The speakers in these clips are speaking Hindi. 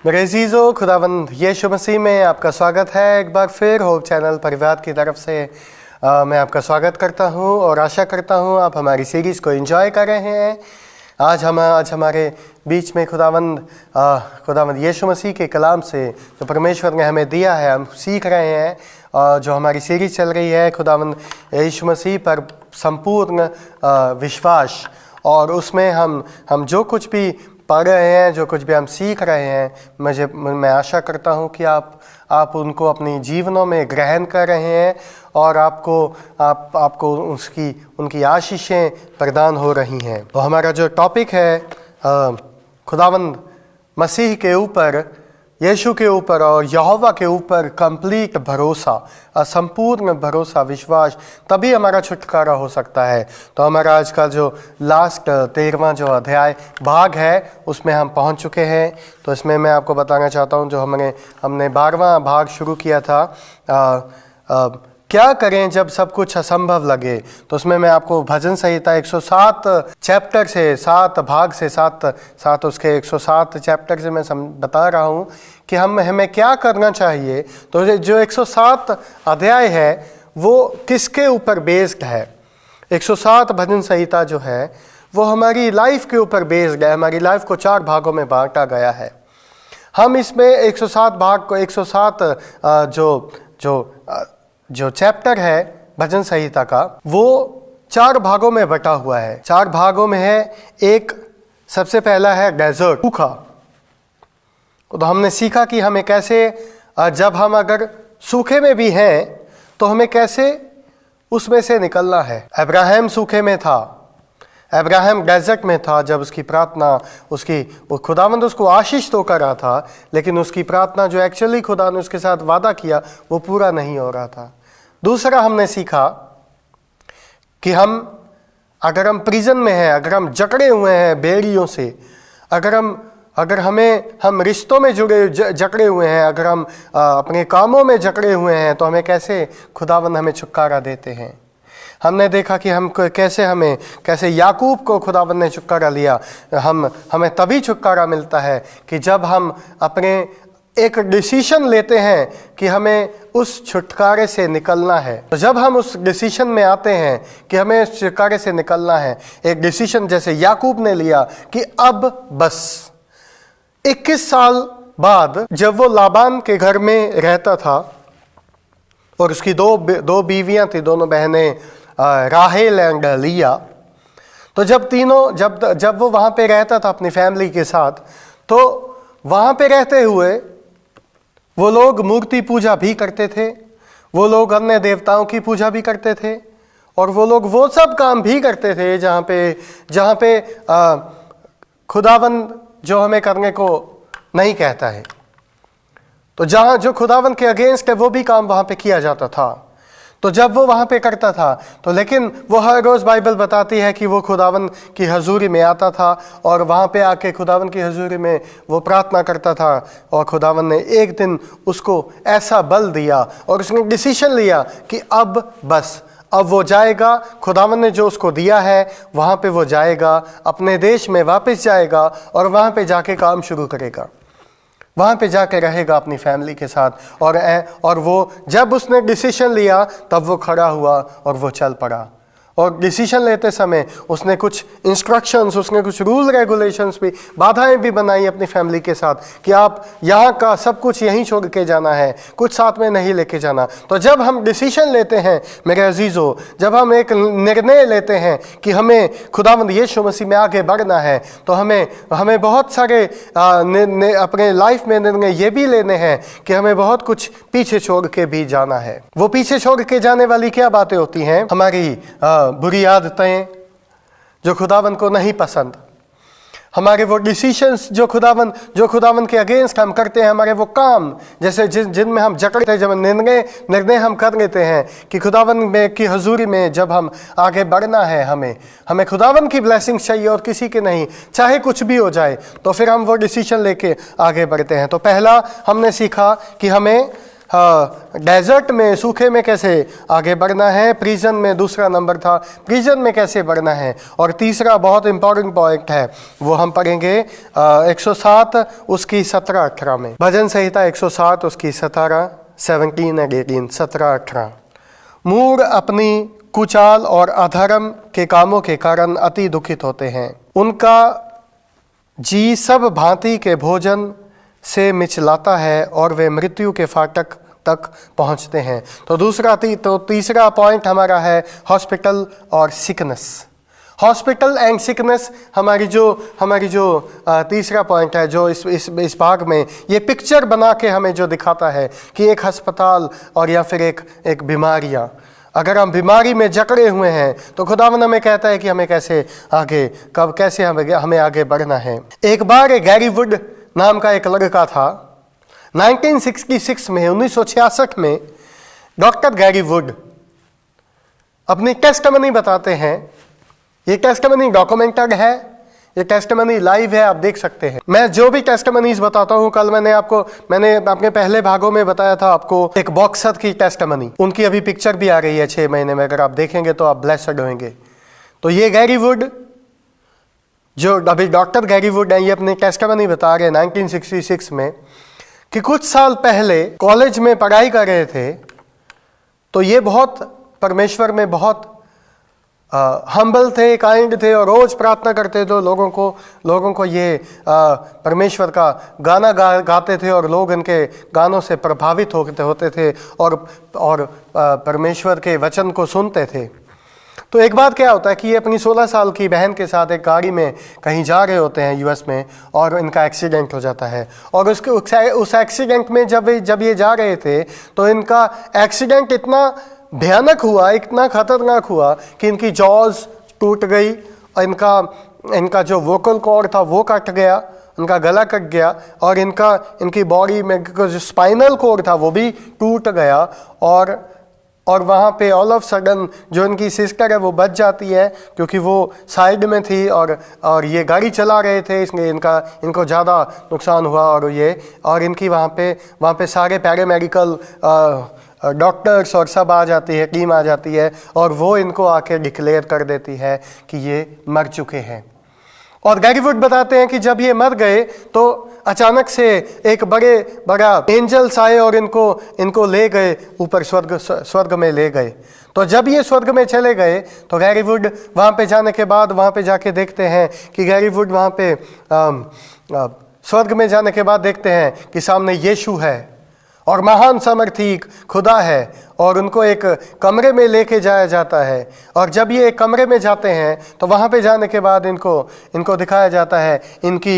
मेरे अज़ीज़ों, खुदावंद यीशु मसीह में आपका स्वागत है। एक बार फिर होप चैनल परिवार की तरफ से मैं आपका स्वागत करता हूं और आशा करता हूं आप हमारी सीरीज़ को एंजॉय कर रहे हैं। आज हमारे बीच में खुदावंद यीशु मसीह के कलाम से जो परमेश्वर ने हमें दिया है हम सीख रहे हैं। और जो हमारी सीरीज़ चल रही है खुदावंद यीशु मसीह पर संपूर्ण विश्वास, और उसमें हम जो कुछ भी पढ़ रहे हैं, जो कुछ भी हम सीख रहे हैं, मैं आशा करता हूं कि आप उनको अपनी जीवनों में ग्रहण कर रहे हैं और आपको उनकी आशीषें प्रदान हो रही हैं। तो हमारा जो टॉपिक है खुदावंद मसीह के ऊपर, यीशु के ऊपर और यहोवा के ऊपर कंप्लीट भरोसा, संपूर्ण भरोसा, विश्वास, तभी हमारा छुटकारा हो सकता है। तो हमारा आज का जो लास्ट 13वां जो अध्याय भाग है उसमें हम पहुंच चुके हैं। तो इसमें मैं आपको बताना चाहता हूं, जो हमने 12वां भाग शुरू किया था, क्या करें जब सब कुछ असंभव लगे। तो उसमें मैं आपको भजन संहिता 107 चैप्टर से 7 भाग से 7 उसके 107 चैप्टर से मैं बता रहा हूँ कि हमें क्या करना चाहिए। तो जो 107 अध्याय है वो किसके ऊपर बेस्ड है। 107 भजन संहिता जो है वो हमारी लाइफ के ऊपर बेस्ड है। हमारी लाइफ को 4 भागों में बांटा गया है। हम इसमें 107 भाग को 107 जो चैप्टर है भजन संहिता का, वो 4 भागों में बटा हुआ है। 4 भागों में है। एक सबसे पहला है डेजर्ट, सूखा। तो हमने सीखा कि हमें कैसे, जब हम अगर सूखे में भी हैं तो हमें कैसे उसमें से निकलना है। अब्राहम सूखे में था, अब्राहम डेजर्ट में था जब उसकी प्रार्थना, वो खुदावंद उसको आशीष तो कर रहा था, लेकिन उसकी प्रार्थना जो एक्चुअली खुदा ने उसके साथ वादा किया वो पूरा नहीं हो रहा था। दूसरा हमने सीखा कि अगर हम प्रिजन में हैं, अगर हम जकड़े हुए हैं बेड़ियों से, अगर हम रिश्तों में जकड़े हुए हैं, अगर हम अपने कामों में जकड़े हुए हैं, तो हमें कैसे खुदावंद हमें छुटकारा देते हैं। हमने देखा कि कैसे याकूब को खुदावंद ने छुटकारा लिया। हमें तभी छुटकारा मिलता है कि जब हम अपने एक डिसीजन लेते हैं कि हमें उस छुटकारे से निकलना है। तो जब हम उस डिसीजन में आते हैं कि हमें उस छुटकारे से निकलना है, एक डिसीजन जैसे याकूब ने लिया कि अब बस 21 साल बाद जब वो लाबान के घर में रहता था और उसकी दो बीवियां थी, दोनों बहनें राहेल एंड लिया। तो जब वो वहां पे रहता था अपनी फैमिली के साथ, तो वहां पे रहते हुए वो लोग मूर्ति पूजा भी करते थे, वो लोग अन्य देवताओं की पूजा भी करते थे, और वो लोग वो सब काम भी करते थे जहाँ पे खुदावंद जो हमें करने को नहीं कहता है। तो जहाँ जो खुदावंद के अगेंस्ट है वो भी काम वहाँ पे किया जाता था। तो जब वो वहाँ पे करता था तो, लेकिन वो हर रोज़ बाइबल बताती है कि वो खुदावंद की हजूरी में आता था और वहाँ पे आके खुदावंद की हजूरी में वो प्रार्थना करता था। और खुदावंद ने एक दिन उसको ऐसा बल दिया और उसने डिसीजन लिया कि अब वो जाएगा, खुदावंद ने जो उसको दिया है वहाँ पे वो जाएगा, अपने देश में वापस जाएगा और वहाँ पे जाके काम शुरू करेगा, वहाँ पे जाके रहेगा अपनी फैमिली के साथ। और वो जब उसने डिसीजन लिया तब वो खड़ा हुआ और वो चल पड़ा। और डिसीजन लेते समय उसने कुछ इंस्ट्रक्शंस, उसने कुछ रूल रेगुलेशंस भी, बाधाएं भी बनाई अपनी फैमिली के साथ कि आप यहाँ का सब कुछ यहीं छोड़ के जाना है, कुछ साथ में नहीं लेके जाना। तो जब हम डिसीजन लेते हैं मेरे अजीज़ों, जब हम एक निर्णय लेते हैं कि हमें खुदावंद यीशु मसीह में आगे बढ़ना है, तो हमें बहुत सारे अपने लाइफ में निर्णय ये भी लेने हैं कि हमें बहुत कुछ पीछे छोड़ के भी जाना है। वो पीछे छोड़ के जाने वाली क्या बातें होती हैं? हमारी बुरी आदतें जो खुदावंद को नहीं पसंद, हमारे वो डिसीशंस जो खुदावंद के अगेंस्ट हम करते हैं, हमारे वो काम जैसे जिनमें हम जकड़ते हैं, जब निर्णय हम कर लेते हैं कि खुदावंद की हजूरी में जब हम आगे बढ़ना है, हमें खुदावंद की ब्लेसिंग चाहिए और किसी की नहीं, चाहे कुछ भी हो जाए, तो फिर हम वो डिसीजन लेके आगे बढ़ते हैं। तो पहला हमने सीखा कि हमें डेजर्ट में, सूखे में कैसे आगे बढ़ना है, प्रिजन में दूसरा नंबर था, प्रिजन में कैसे बढ़ना है, और तीसरा बहुत इंपॉर्टेंट पॉइंट है वो हम पढ़ेंगे 107 उसकी 17-18 में। भजन संहिता 107 उसकी 17, 17 and 18, 17-18। मूढ़ अपनी कुचाल और अधर्म के कामों के कारण अति दुखित होते हैं, उनका जी सब भांति के भोजन से मिचलाता है और वे मृत्यु के फाटक तक पहुंचते हैं। तो तीसरा पॉइंट हमारा है हॉस्पिटल और सिकनेस। हॉस्पिटल एंड सिकनेस हमारी जो तीसरा पॉइंट है, जो इस भाग में ये पिक्चर बना के हमें जो दिखाता है कि एक अस्पताल और या फिर एक बीमारियाँ, अगर हम बीमारी में जकड़े हुए हैं तो खुदावंद हमें कहता है कि हमें कैसे हमें आगे बढ़ना है। एक बार एक गैरी वुड नाम का एक लड़का था। 1966 में 1966 में डॉक्टर गैरी वुड अपनी टेस्टमनी बताते हैं। ये टेस्टमनी डॉक्यूमेंटेड है, ये टेस्टमनी लाइव है, आप देख सकते हैं। मैं जो भी टेस्टमनीज बताता हूँ, कल मैंने अपने पहले भागों में बताया था आपको एक बॉक्सर की टेस्टमनी, उनकी अभी पिक्चर भी आ रही है 6 महीने में, अगर आप देखेंगे तो आप ब्लेस्ड होंगे। तो ये गैरी वुड, जो अभी डॉक्टर गैरी वुड है, ये अपने टेस्टमनी बता रहे हैं 1966 में कि कुछ साल पहले कॉलेज में पढ़ाई कर रहे थे, तो ये बहुत परमेश्वर में बहुत हम्बल थे, काइंड थे, और रोज प्रार्थना करते थे। लोगों को ये परमेश्वर का गाना गाते थे और लोग इनके गानों से प्रभावित होते थे और परमेश्वर के वचन को सुनते थे। तो एक बात क्या होता है कि ये अपनी 16 साल की बहन के साथ एक गाड़ी में कहीं जा रहे होते हैं यूएस में, और इनका एक्सीडेंट हो जाता है। और उस एक्सीडेंट में जब ये जा रहे थे तो इनका एक्सीडेंट इतना भयानक हुआ, इतना खतरनाक हुआ कि इनकी जॉज टूट गई, और इनका जो वोकल कॉर्ड था वो कट गया, इनका गला कट गया, और इनकी बॉडी में जो स्पाइनल कॉर्ड था वो भी टूट गया। और वहाँ पे ऑल ऑफ सडन जो इनकी सिस्टर है वो बच जाती है, क्योंकि वो साइड में थी और ये गाड़ी चला रहे थे, इसलिए इनको ज़्यादा नुकसान हुआ। और इनकी वहाँ पे सारे पैरामेडिकल डॉक्टर्स और सब आ जाती है, टीम आ जाती है, और वो इनको आके डिक्लेयर कर देती है कि ये मर चुके हैं। और गैरी वुड बताते हैं कि जब ये मर गए तो अचानक से एक बड़ा एंजल्स आए और इनको ले गए ऊपर, स्वर्ग में ले गए। तो जब ये स्वर्ग में चले गए तो गैरी वुड वहाँ पे जाने के बाद वहाँ पे जाके देखते हैं कि गैरी वुड वहाँ पे स्वर्ग में जाने के बाद देखते हैं कि सामने यीशु है और महान सामर्थी खुदा है, और उनको एक कमरे में लेके जाया जाता है। और जब ये एक कमरे में जाते हैं तो वहाँ पे जाने के बाद इनको दिखाया जाता है इनकी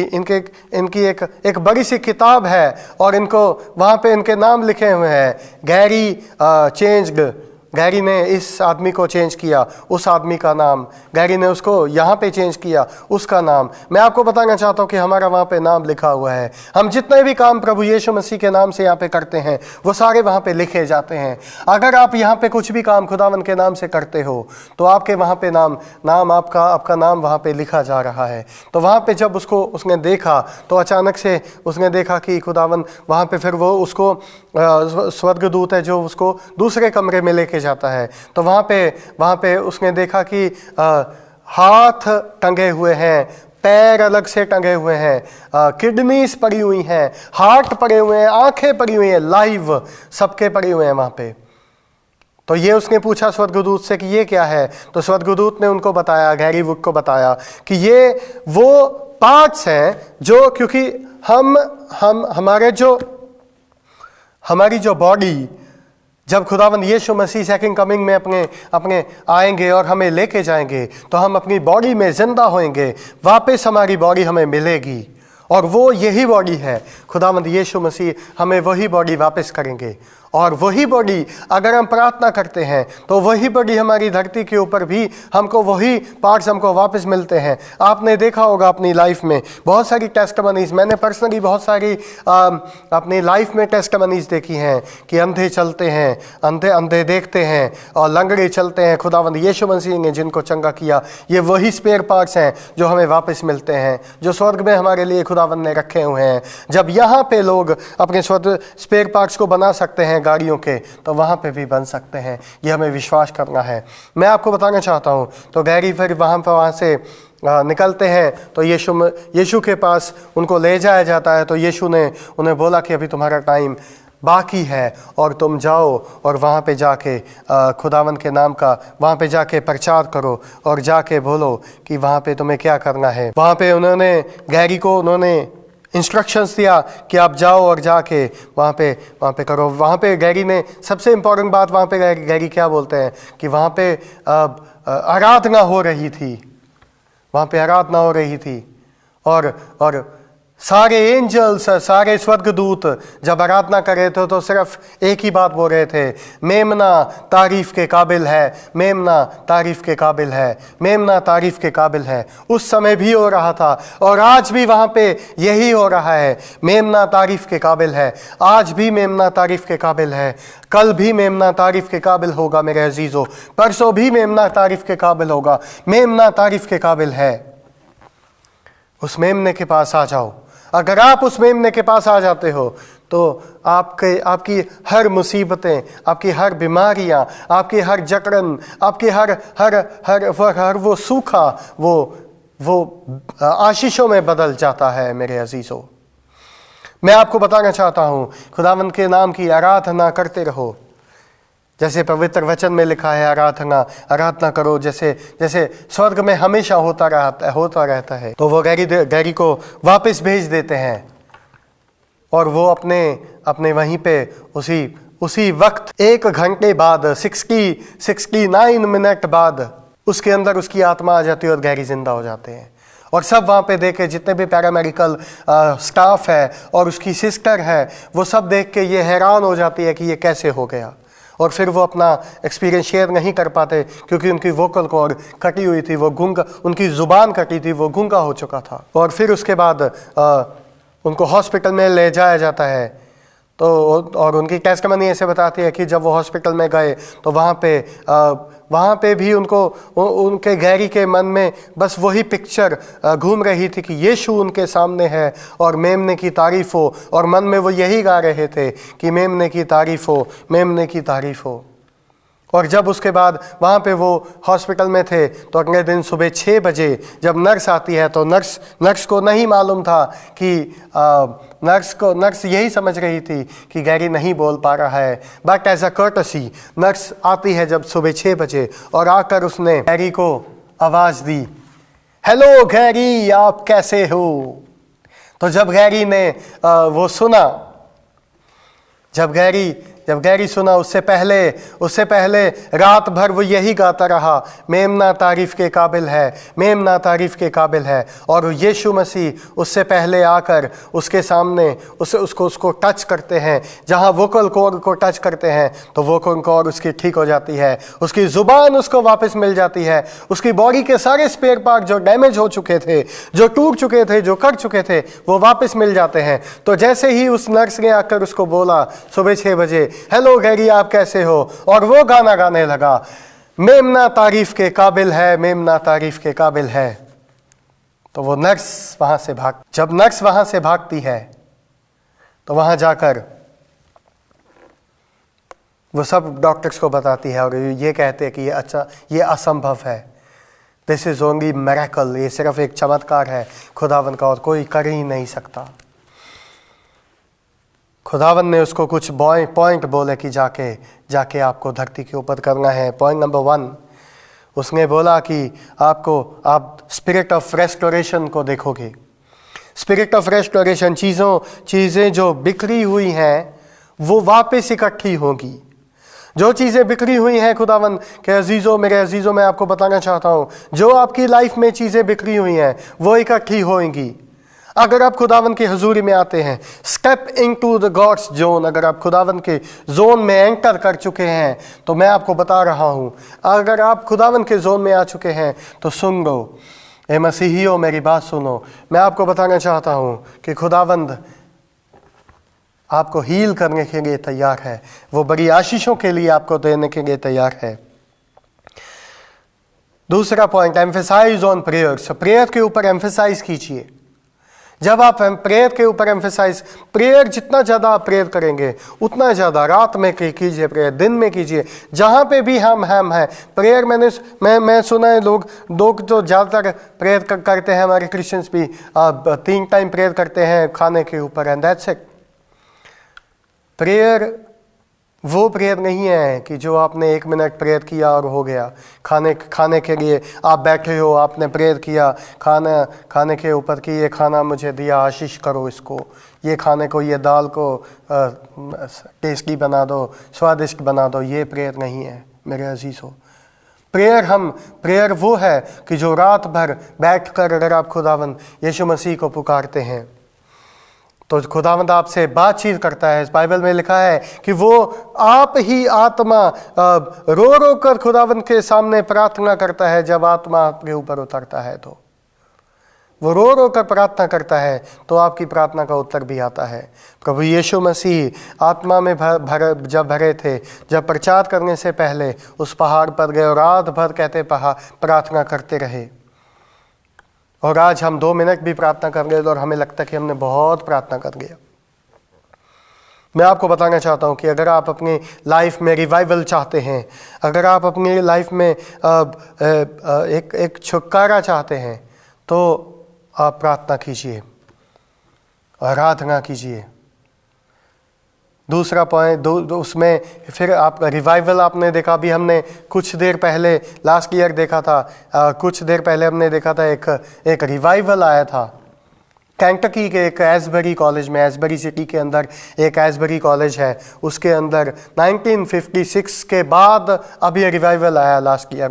एक बड़ी सी किताब है, और इनको वहाँ पे इनके नाम लिखे हुए हैं। गैरी चेंज्ड, गैरी ने इस आदमी को चेंज किया, उस आदमी का नाम, गैरी ने उसको यहाँ पे चेंज किया, उसका नाम। मैं आपको बताना चाहता हूँ कि हमारा वहाँ पे नाम लिखा हुआ है। हम जितने भी काम प्रभु यीशु मसीह के नाम से यहाँ पे करते हैं वो सारे वहाँ पे लिखे जाते हैं। अगर आप यहाँ पे कुछ भी काम खुदावन के नाम से करते हो तो आपके वहाँ पे नाम आपका नाम वहाँ पे लिखा जा रहा है। तो वहाँ पे जब उसने देखा तो अचानक से उसने देखा कि खुदावन वहाँ पे, फिर वो उसको स्वर्गदूत है जो उसको दूसरे कमरे में लेके जाता है। तो वहाँ पे उसने देखा कि हाथ टंगे हुए हैं, पैर अलग से टंगे हुए हैं, किडनीज पड़ी हुई हैं, हार्ट पड़े हुए हैं, आंखें पड़ी हुई हैं, लाइव सबके पड़े हुए हैं वहाँ पे। तो ये उसने पूछा स्वर्गदूत से कि ये क्या है। तो स्वर्गदूत ने उनको बताया, गैरी वुड को बताया कि ये वो पार्ट्स हैं जो, क्योंकि हमारी जो बॉडी, जब खुदावंद यीशु मसीह सेकंड कमिंग में अपने आएंगे और हमें लेके जाएंगे तो हम अपनी बॉडी में जिंदा होएंगे, वापस हमारी बॉडी हमें मिलेगी, और वो यही बॉडी है। खुदावंद यीशु मसीह हमें वही बॉडी वापस करेंगे, और वही बॉडी अगर हम प्रार्थना करते हैं तो वही बॉडी हमारी धरती के ऊपर भी हमको वही पार्ट्स हमको वापस मिलते हैं। आपने देखा होगा अपनी लाइफ में बहुत सारी टेस्टमनीज, मैंने पर्सनली बहुत सारी अपनी लाइफ में टेस्टमनीज देखी हैं कि अंधे चलते हैं, अंधे देखते हैं, और लंगड़े चलते हैं। खुदावंद यीशु मसीह ने जिनको चंगा किया, ये वही स्पेयर पार्ट्स हैं जो हमें वापस मिलते हैं, जो स्वर्ग में हमारे लिए खुदावंद ने रखे हुए हैं। जब यहाँ पे लोग अपने स्पेयर पार्ट्स को बना सकते हैं, हैं गाड़ियों के, तो वहाँ पे भी बन सकते हैं। ये हमें विश्वास करना है। मैं आपको बताना चाहता हूँ, तो गैरी फिर वहाँ से निकलते हैं, तो यीशु के पास उनको ले जाया जाता है। तो यीशु ने उन्हें बोला कि अभी तुम्हारा टाइम बाकी है और तुम जाओ और वहाँ पे जाके खुदावन के नाम का वहाँ पे जाके प्रचार करो और जाके बोलो कि वहाँ पे तुम्हें क्या करना है। वहाँ पे उन्होंने गैरी को उन्होंने इंस्ट्रक्शंस दिया कि आप जाओ और जाके वहाँ पे करो। वहाँ पे गैरी ने सबसे इम्पोर्टेंट बात, वहाँ पे गैरी क्या बोलते हैं कि वहाँ पे आराधना हो रही थी, वहाँ पे आराधना हो रही थी और सारे एंजल्स, सारे स्वर्गदूत जब आराधना कर रहे थे तो सिर्फ एक ही बात बोल रहे थे, मेमना तारीफ के काबिल है, मेमना तारीफ के काबिल है, मेमना तारीफ के काबिल है। उस समय भी हो रहा था और आज भी वहाँ पे यही हो रहा है, मेमना तारीफ के काबिल है। आज भी मेमना तारीफ के काबिल है, कल भी मेमना तारीफ के काबिल होगा मेरे अजीज़ों, परसों भी मेमना तारीफ के काबिल होगा, मेमना तारीफ के काबिल है। उस मेमने के पास आ जाओ। अगर आप उस मेमने के पास आ जाते हो तो आपकी हर मुसीबतें, आपकी हर बीमारियां, आपकी हर जकड़न, आपकी हर वो सूखा वो आशीषों में बदल जाता है मेरे अजीज़ों। मैं आपको बताना चाहता हूँ, खुदावंद के नाम की आराधना करते रहो, जैसे पवित्र वचन में लिखा है, आराधना करो जैसे स्वर्ग में हमेशा होता रहता है। तो वो गैरी को वापस भेज देते हैं और वो अपने वहीं पे उसी वक्त 1 घंटे बाद 69 मिनट बाद उसके अंदर उसकी आत्मा आ जाती है और गैरी जिंदा हो जाते हैं। और सब वहाँ पे देखे, जितने भी पैरामेडिकल स्टाफ है और उसकी सिस्टर है, वो सब देख के ये हैरान हो जाती है कि ये कैसे हो गया। और फिर वो अपना एक्सपीरियंस शेयर नहीं कर पाते क्योंकि उनकी वोकल कॉर्ड कटी हुई थी, वो गूंगा, उनकी ज़ुबान कटी थी, वो गूंगा हो चुका था। और फिर उसके बाद उनको हॉस्पिटल में ले जाया जाता है। तो और उनकी टेस्टिमनी ऐसे बताती है कि जब वो हॉस्पिटल में गए तो वहाँ पे भी उनके गैरी के मन में बस वही पिक्चर घूम रही थी कि यीशु उनके सामने है और मेमने की तारीफ़ हो, और मन में वो यही गा रहे थे कि मेमने की तारीफ़ हो, मेमने की तारीफ़ हो। और जब उसके बाद वहाँ पे वो हॉस्पिटल में थे तो अगले दिन सुबह 6 बजे जब नर्स आती है, तो नर्स को नहीं मालूम था कि नर्स यही समझ रही थी कि गैरी नहीं बोल पा रहा है, but as a courtesy nurse आती है जब सुबह 6 बजे और आकर उसने गैरी को आवाज़ दी, हेलो गैरी, आप कैसे हो। तो जब गैरी ने वो सुना, जब गैरी सुना, उससे पहले रात भर वो यही गाता रहा, मेमना तारीफ़ के काबिल है, मेमना तारीफ़ के काबिल है। और यीशु मसीह उससे पहले आकर उसके सामने उसको टच करते हैं, जहाँ वोकल कॉर्ड को टच करते हैं तो वोकल कॉर्ड उसकी ठीक हो जाती है, उसकी ज़ुबान उसको वापस मिल जाती है, उसकी बॉडी के सारे स्पेयर पार्ट जो डैमेज हो चुके थे, जो टूट चुके थे, जो कट चुके थे, वो वापस मिल जाते हैं। तो जैसे ही उस नर्स ने आकर उसको बोला सुबह 6 बजे, हेलो गैरी, आप कैसे हो, और वो गाना गाने लगा, मेमना तारीफ के काबिल है, मेमना तारीफ के काबिल है, तो वो नर्स वहां से जब नर्स वहां से भागती है तो वहां जाकर वो सब डॉक्टर्स को बताती है और ये कहते हैं कि ये असंभव है, दिस इज ओनली मिरेकल, ये सिर्फ एक चमत्कार है खुदावन का और कोई कर ही नहीं सकता। खुदावन ने उसको कुछ पॉइंट बोले कि जाके आपको धरती के ऊपर करना है। पॉइंट नंबर 1, उसने बोला कि आप स्पिरिट ऑफ रेस्टोरेशन को देखोगे। स्पिरिट ऑफ रेस्टोरेशन, चीज़ें जो बिखरी हुई हैं वो वापस इकट्ठी होंगी। जो चीज़ें बिखरी हुई हैं खुदावन के अजीज़ों, मेरे अजीज़ों, मैं आपको बताना चाहता हूँ, जो आपकी लाइफ में चीज़ें बिखरी हुई हैं वो इकट्ठी होंगी अगर आप खुदावन की हजूरी में आते हैं। Step into the gods zone, अगर आप खुदावन के जोन में एंटर कर चुके हैं तो मैं आपको बता रहा हूँ, अगर आप खुदावन के जोन में आ चुके हैं तो सुन लो, ए मसीहियों मेरी बात सुनो। मैं आपको बताना चाहता हूँ कि खुदावंद आपको हील करने के लिए तैयार है, वो बड़ी आशीषों के लिए आपको देने के लिए तैयार है। दूसरा point, emphasize on prayers, prayer के ऊपर एम्फेसाइज कीजिए। जब आप प्रेयर के ऊपर एम्फेसाइज, प्रेयर जितना ज़्यादा आप प्रेयर करेंगे उतना ज़्यादा रात में कीजिए प्रेयर, दिन में कीजिए, जहाँ पे भी हम हैं प्रेयर। मैं सुना है लोग जो ज़्यादातर प्रेयर करते हैं, हमारे क्रिश्चियंस भी 3 टाइम प्रेयर करते हैं खाने के ऊपर, एंड दैट्स इट। प्रेयर वो प्रेयर नहीं है कि जो आपने 1 मिनट प्रेयर किया और हो गया। खाने के लिए आप बैठे हो, आपने प्रेयर किया खाने के ऊपर कि ये खाना मुझे दिया, आशीष करो इसको, ये खाने को, ये दाल को टेस्टी बना दो, स्वादिष्ट बना दो। ये प्रेयर नहीं है मेरे अजीज़ हो। प्रेयर वो है कि जो रात भर बैठकर अगर आप खुदावंद यीशु मसीह को पुकारते हैं तो खुदावंद आपसे बातचीत करता है। इस बाइबल में लिखा है कि वो आप ही आत्मा रो रो कर खुदावंद के सामने प्रार्थना करता है। जब आत्मा आपके ऊपर उतरता है तो वो रो रो कर प्रार्थना करता है, तो आपकी प्रार्थना का उत्तर भी आता है। प्रभु यीशु मसीह आत्मा में जब भरे थे, जब प्रचार करने से पहले उस पहाड़ पर गए और रात भर कहते प्रार्थना करते रहे। और आज हम 2 मिनट भी प्रार्थना कर गए और हमें लगता है कि हमने बहुत प्रार्थना कर लिया। मैं आपको बताना चाहता हूं कि अगर आप अपनी लाइफ में रिवाइवल चाहते हैं, अगर आप अपनी लाइफ में एक छुटकारा चाहते हैं, तो आप प्रार्थना कीजिए, आराधना कीजिए। दूसरा पॉइंट उसमें फिर आप रिवाइवल आपने देखा, अभी हमने कुछ देर पहले लास्ट ईयर देखा था, कुछ देर पहले हमने देखा था एक रिवाइवल आया था केंटकी के एक एसबरी कॉलेज में। एसबरी सिटी के अंदर एक एसबरी कॉलेज है, उसके अंदर 1956 के बाद अब ये रिवाइवल आया लास्ट ईयर।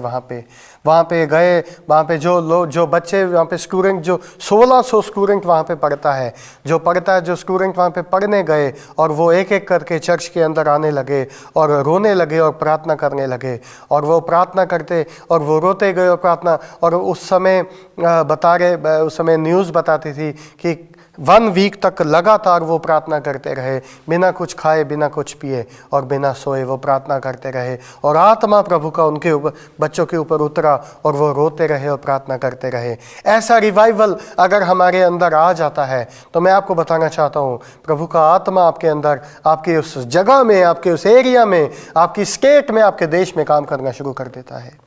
वहाँ पे गए, वहाँ पे जो बच्चे वहाँ पे स्टूडेंट, जो 1600 स्टूडेंट वहाँ पे पढ़ता है, जो स्टूडेंट वहाँ पे पढ़ने गए और वो एक एक करके चर्च के अंदर आने लगे और रोने लगे और प्रार्थना करने लगे। और वो प्रार्थना करते और वो रोते गए और प्रार्थना। और उस समय उस समय न्यूज़ बताती थी कि 1 वीक तक लगातार वो प्रार्थना करते रहे, बिना कुछ खाए, बिना कुछ पिए और बिना सोए वो प्रार्थना करते रहे। और आत्मा प्रभु का उनके ऊपर, बच्चों के ऊपर उतरा और वो रोते रहे और प्रार्थना करते रहे। ऐसा रिवाइवल अगर हमारे अंदर आ जाता है तो मैं आपको बताना चाहता हूँ, प्रभु का आत्मा आपके अंदर, आपके उस जगह में, आपके उस एरिया में, आपकी स्टेट में, आपके देश में काम करना शुरू कर देता है।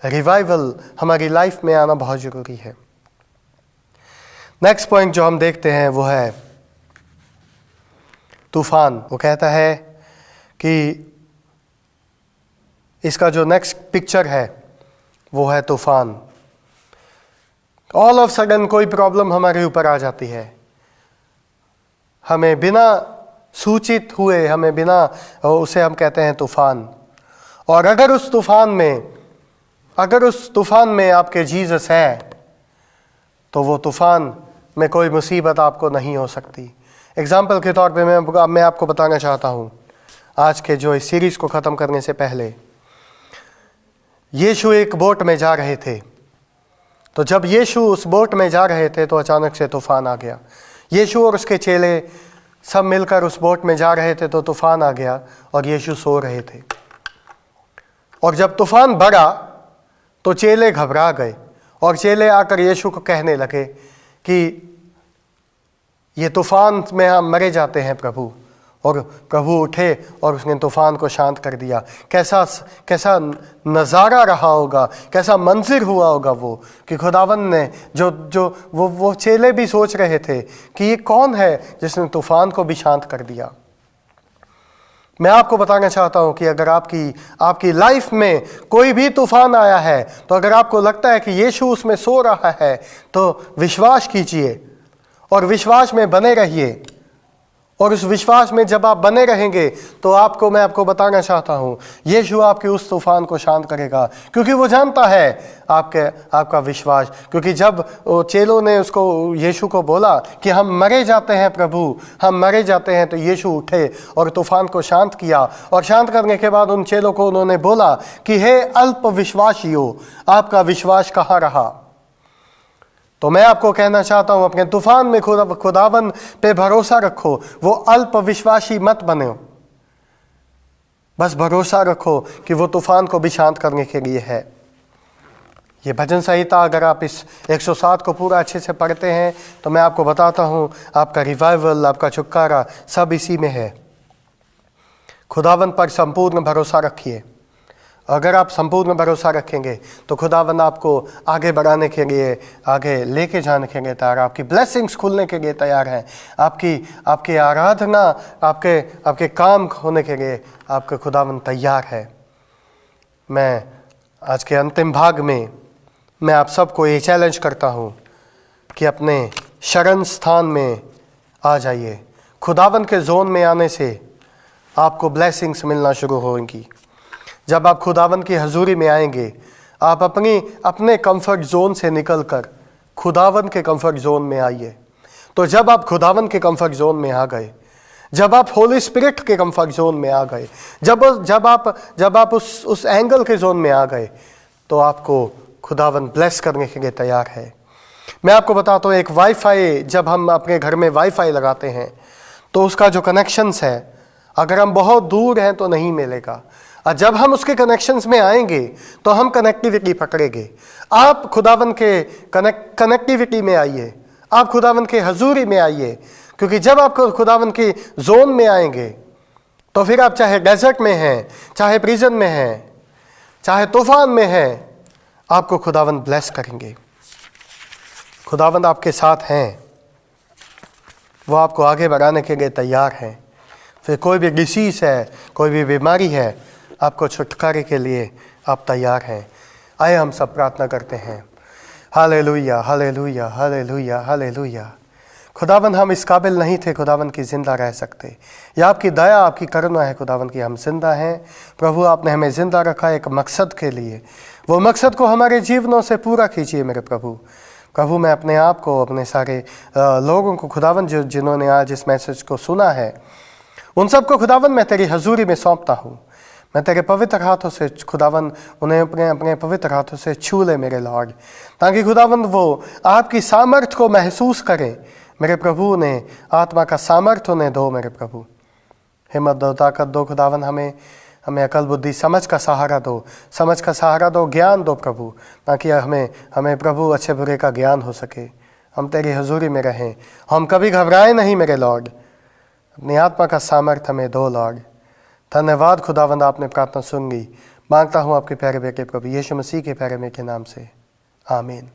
रिवाइवल हमारी लाइफ में आना बहुत ज़रूरी है। नेक्स्ट पॉइंट जो हम देखते हैं वो है तूफान। वो कहता है कि इसका जो नेक्स्ट पिक्चर है वो है तूफान। ऑल ऑफ सडन कोई प्रॉब्लम हमारे ऊपर आ जाती है, हमें बिना सूचित हुए, हमें बिना, उसे हम कहते हैं तूफान। और अगर उस तूफान में आपके जीसस है तो वो तूफान में कोई मुसीबत आपको नहीं हो सकती। एग्जाम्पल के तौर पे मैं आपको बताना चाहता हूँ, आज के जो इस सीरीज़ को ख़त्म करने से पहले यीशु एक बोट में जा रहे थे। तो जब यीशु उस बोट में जा रहे थे तो अचानक से तूफान आ गया। यीशु और उसके चेले सब मिलकर उस बोट में जा रहे थे तो तूफान आ गया और यीशु सो रहे थे। और जब तूफान बढ़ा तो चेले घबरा गए और चेले आकर यीशु को कहने लगे कि ये तूफान में हम मरे जाते हैं प्रभु। और प्रभु उठे और उसने तूफान को शांत कर दिया। कैसा नज़ारा रहा होगा, कैसा मंजर हुआ होगा वो, कि खुदावंद ने वो चेले भी सोच रहे थे कि ये कौन है जिसने तूफान को भी शांत कर दिया। मैं आपको बताना चाहता हूं कि अगर आपकी लाइफ में कोई भी तूफान आया है, तो अगर आपको लगता है कि यीशु उसमें सो रहा है, तो विश्वास कीजिए और विश्वास में बने रहिए। और उस विश्वास में जब आप बने रहेंगे तो मैं आपको बताना चाहता हूं, यीशु आपके उस तूफान को शांत करेगा, क्योंकि वो जानता है आपका विश्वास। क्योंकि जब चेलों ने यीशु को बोला कि हम मरे जाते हैं प्रभु, हम मरे जाते हैं, तो यीशु उठे और तूफान को शांत किया। और शांत करने के बाद उन चेलों को उन्होंने बोला कि हे अल्प विश्वासियों, आपका विश्वास कहाँ रहा। तो मैं आपको कहना चाहता हूं, अपने तूफान में खुदावन पे भरोसा रखो, वो अल्प विश्वासी मत बने। बस भरोसा रखो कि वो तूफान को भी शांत करने के लिए है। ये भजन संहिता अगर आप इस 107 को पूरा अच्छे से पढ़ते हैं तो मैं आपको बताता हूँ आपका रिवाइवल, आपका छुटकारा सब इसी में है। खुदावन पर संपूर्ण भरोसा रखिए। अगर आप संपूर्ण भरोसा रखेंगे तो खुदावन आपको आगे बढ़ाने के लिए, आगे लेके जाने के लिए तैयार है। आपकी ब्लेसिंग्स खुलने के लिए तैयार है। आपकी आराधना, आपके काम होने के लिए आपका खुदावन तैयार है। मैं आज के अंतिम भाग में मैं आप सबको ये चैलेंज करता हूँ कि अपने शरण स्थान में आ जाइए। खुदावन के जोन में आने से आपको ब्लेसिंग्स मिलना शुरू होंगी। जब आप खुदावन की हजूरी में आएंगे, आप अपने कंफर्ट जोन से निकलकर खुदावन के कंफर्ट जोन में आइए। तो जब आप खुदावन के कंफर्ट जोन में आ गए, जब आप होली स्पिरिट के कंफर्ट जोन में आ गए, जब आप उस एंगल के जोन में आ गए, तो आपको खुदावन ब्लेस करने के लिए तैयार है। मैं आपको बताता हूँ, एक वाईफाई, जब हम अपने घर में वाईफाई लगाते हैं तो उसका जो कनेक्शंस है, अगर हम बहुत दूर हैं तो नहीं मिलेगा, और जब हम उसके कनेक्शंस में आएंगे तो हम कनेक्टिविटी पकड़ेंगे। आप खुदावन के कनेक्टिविटी में आइए, आप खुदावन के हजूरी में आइए, क्योंकि जब आप खुदावन की जोन में आएंगे तो फिर आप चाहे डेजर्ट में हैं, चाहे प्रिजन में हैं, चाहे तूफान में हैं, आपको खुदावन ब्लेस करेंगे। खुदावन आपके साथ हैं, वो आपको आगे बढ़ाने के लिए तैयार हैं। फिर कोई भी डिसीज है, कोई भी बीमारी है, आपको छुटकारे के लिए आप तैयार हैं। आइए हम सब प्रार्थना करते हैं। Hallelujah, hallelujah, hallelujah, hallelujah. खुदावन, हम इस काबिल नहीं थे खुदावन की ज़िंदा रह सकते। यह आपकी दया, आपकी करुणा है खुदावन की हम जिंदा हैं। प्रभु, आपने हमें ज़िंदा रखा एक मकसद के लिए। वो मकसद को हमारे जीवनों से पूरा कीजिए मेरे प्रभु। प्रभु, मैं अपने आप को, अपने सारे लोगों को खुदावन जिन्होंने आज इस मैसेज को सुना है, उन सबको खुदावन मैं तेरी हजूरी में सौंपता हूँ। मैं तेरे पवित्र हाथों से खुदावन उन्हें अपने पवित्र हाथों से छू ले मेरे लॉर्ड, ताकि खुदावन वो आपकी सामर्थ को महसूस करें मेरे प्रभु। उन्हें आत्मा का सामर्थ उन्हें दो मेरे प्रभु। हिम्मत दो, ताकत दो खुदावन, हमें अकल बुद्धि समझ का सहारा दो, समझ का सहारा दो, ज्ञान दो प्रभु, ताकि हमें प्रभु अच्छे बुरे का ज्ञान हो सके। हम तेरी हजूरी में रहें, हम कभी घबराए नहीं मेरे लॉर्ड। अपनी आत्मा का सामर्थ हमें दो लॉर्ड। धन्यवाद खुदावंद, आपने प्रार्थना सुन ली। मांगता हूँ आपके प्यारे बेटे प्रभु यीशु मसीह के प्यारे में के नाम से, आमीन।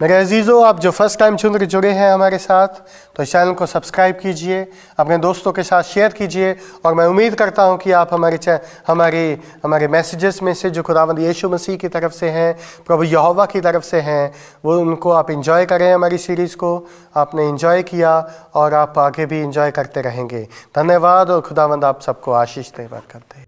मेरे अजीज़ों, आप जो फर्स्ट टाइम जुड़े हैं हमारे साथ, तो इस चैनल को सब्सक्राइब कीजिए, अपने दोस्तों के साथ शेयर कीजिए। और मैं उम्मीद करता हूं कि आप हमारे मैसेजेस में से जो खुदावंद यीशु मसीह की तरफ से हैं, प्रभु यहोवा की तरफ से हैं, वो उनको आप इंजॉय करें। हमारी सीरीज़ को आपने इंजॉय किया और आप आगे भी इंजॉय करते रहेंगे। धन्यवाद और खुदावंद आप सबको आशीष दे, बरकत दे।